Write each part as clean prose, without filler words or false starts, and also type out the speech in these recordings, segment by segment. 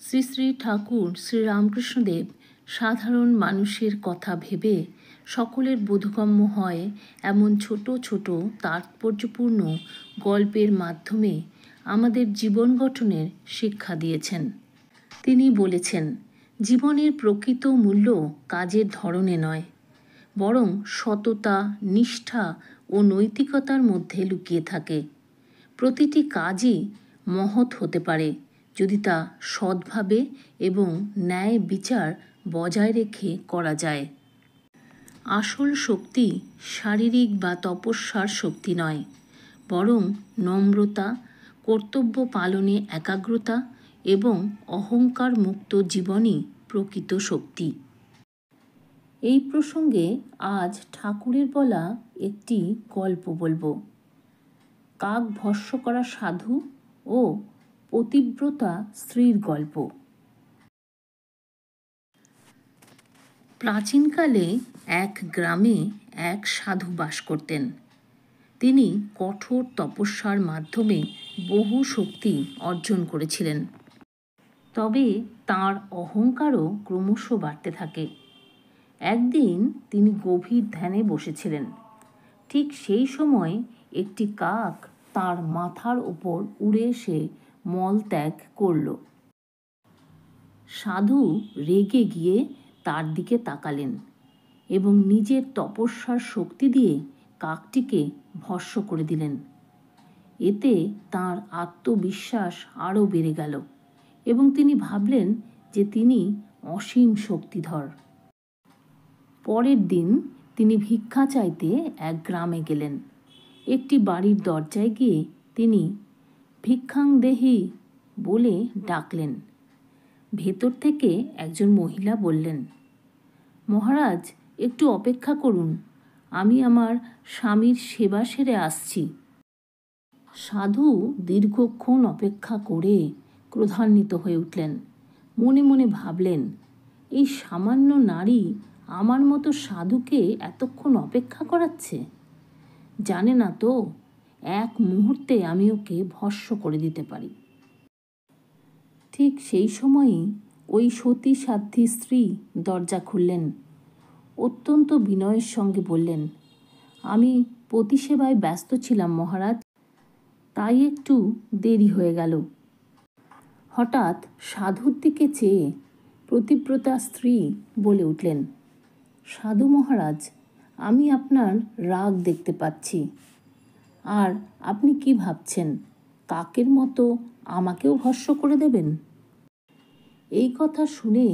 শ্রী শ্রী ঠাকুর শ্রীরামকৃষ্ণদেব সাধারণ মানুষের কথা ভেবে সকলের বোধগম্য হয় এমন ছোট ছোট তাৎপর্যপূর্ণ গল্পের মাধ্যমে আমাদের জীবন গঠনের শিক্ষা দিয়েছেন। তিনি বলেছেন, জীবনের প্রকৃত মূল্য কাজের ধরনে নয়, বরং সততা, নিষ্ঠা ও নৈতিকতার মধ্যে লুকিয়ে থাকে। প্রতিটি কাজই মহৎ হতে পারে যদি তা সৎভাবে এবং ন্যায় বিচার বজায় রেখে করা যায়। আসল শক্তি শারীরিক বা তপস্যার শক্তি নয়, বরং নম্রতা, কর্তব্য পালনে একাগ্রতা এবং অহংকার মুক্ত জীবনই প্রকৃত শক্তি। এই প্রসঙ্গে আজ ঠাকুরের বলা একটি গল্প বলবো। কাক ভস্ম করা সাধু ও পতিব্রতা স্ত্রীর গল্প। প্রাচীনকালে এক গ্রামে এক সাধু বাস করতেন। তিনি কঠোর তপস্যার মাধ্যমে বহু শক্তি অর্জন করেছিলেন। তবে তাঁর অহংকারও ক্রমশ বাড়তে থাকে। একদিন তিনি গভীর ধ্যানে বসেছিলেন। ঠিক সেই সময় একটি কাক তার মাথার উপর উড়ে এসে মলত্যাগ করল। সাধু রেগে গিয়ে তার দিকে তাকালেন এবং নিজের তপস্যার শক্তি দিয়ে কাকটিকে ভস্ম করে দিলেন। এতে তাঁর আত্মবিশ্বাস আরও বেড়ে গেল এবং তিনি ভাবলেন যে তিনি অসীম শক্তিধর। পরের দিন তিনি ভিক্ষা চাইতে এক গ্রামে গেলেন। একটি বাড়ির দরজায় গিয়ে তিনি ভিক্ষাং দেহি বলে ডাকলেন। ভেতর থেকে একজন মহিলা বললেন, মহারাজ, একটু অপেক্ষা করুন, আমি আমার স্বামীর সেবা সেরে আসছি। সাধু দীর্ঘক্ষণ অপেক্ষা করে ক্রোধান্বিত হয়ে উঠলেন। মনে মনে ভাবলেন, এই সামান্য নারী আমার মতো সাধুকে এতক্ষণ অপেক্ষা করাচ্ছে। জানে না তো এক মুহূর্তে আমি ওকে ভস্ম করে দিতে পারি। ঠিক সেই সময়ই ওই সতী সাধ্বী স্ত্রী দরজা খুললেন। অত্যন্ত বিনয়ের সঙ্গে বললেন, আমি পতি সেবায় ব্যস্ত ছিলাম মহারাজ, তাই একটু দেরি হয়ে গেল। হঠাৎ সাধুর দিকে চেয়ে পতিব্রতা স্ত্রী বলে উঠলেন, সাধু মহারাজ, আমি আপনার রাগ দেখতে পাচ্ছি। আর আপনি কি ভাবছেন, কাকের মতো আমাকেও ভস্ম করে দেবেন? এই কথা শুনে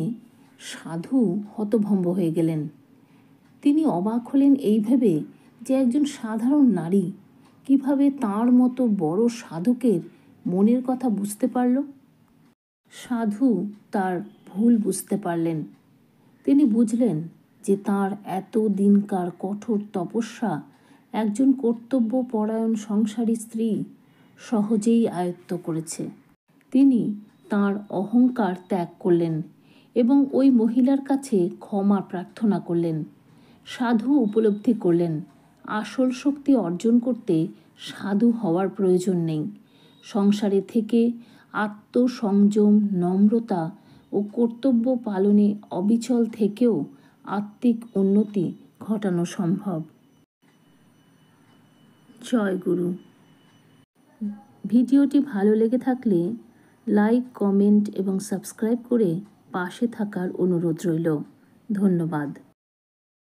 সাধু হতভম্ব হয়ে গেলেন। তিনি অবাক হলেন এই ভেবে যে একজন সাধারণ নারী কিভাবে তাঁর মতো বড় সাধকের মনের কথা বুঝতে পারল। সাধু তার ভুল বুঝতে পারলেন। তিনি বুঝলেন যে তাঁর এত দিনকার কঠোর তপস্যা একজন কর্তব্যপরায়ণ সংসারী স্ত্রী সহজেই আয়ত্ত করেছে। তিনি তাঁর অহংকার ত্যাগ করলেন এবং ওই মহিলার কাছে ক্ষমা প্রার্থনা করলেন। সাধু উপলব্ধি করলেন, আসল শক্তি অর্জন করতে সাধু হওয়ার প্রয়োজন নেই। সংসারে থেকে আত্মসংযম, নম্রতা ও কর্তব্য পালনে অবিচল থেকেও আত্মিক উন্নতি ঘটানো সম্ভব। জয় গুরু। ভিডিওটি ভালো লেগে থাকলে লাইক, কমেন্ট এবং সাবস্ক্রাইব করে পাশে থাকার অনুরোধ রইল। ধন্যবাদ।